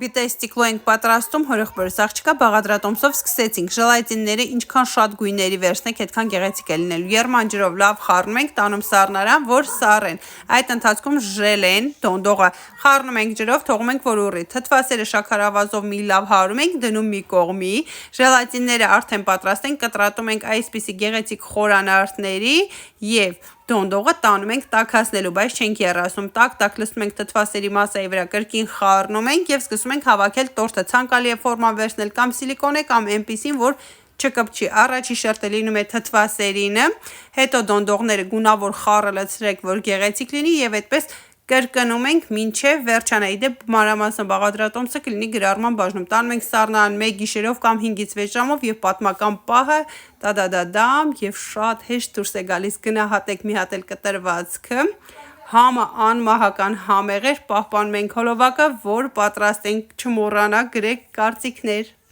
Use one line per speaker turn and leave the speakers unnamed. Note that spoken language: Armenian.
Բիտե ստիքլո ենք պատրաստում, հորեղբորս աղջիկա բաղադրատոմսով սկսեցինք, ժելատինները ինչքան շատ գույների վերցնեք, այդքան գեղեցիկ է լինելու, եռման ջրով լավ խառնում ենք, տանում սառնարան, որ սառեն, այդ ընթացքում ժելեն, դոնդողը խառնում ենք ջրով, թողում ենք, որ ուռի, թթվասերը շաքարավազով մի լավ հարում ենք, դնում մի կողմի, ժելատինները արդեն պատրաստ են, կտրատում ենք այսպիսի գեղեցիկ խորանարդների և դոնդողը տանում ենք տաքացնելու, բայց չենք եռացնում, տակ լցնում ենք թթվասերի մասայի վրա, կրկին խառնում ենք և սկսում ենք հավաքել տորտը, ցանկալի է ֆորման վերցնել կամ սիլիկոնե կամ այնպիսին, որ չկպչի, առաջի շերտը լինում է թթվասերինը, հետո դոնդողները գունավոր խառը լցրեք, որ գեղեցիկ լինի և այդպես կրկնում ենք մինչև վերջանա, իդեպ մանրամասն բաղադրատոմսը կլինի գրառման բաժնում, տանում ենք սառնարան 1 գիշերով կամ 5-ից 6 ժամով և պատմական պահը տադադադամ և շատ հեշտ դուրս է գալիս, գնահատեք մի հատ էլ կտրվածքը, համը անմահական համեղ էր, պահպանում ենք հոլովակը, որ պատրաստ ենք, չմոռանաք, գրեք կարծիքներ։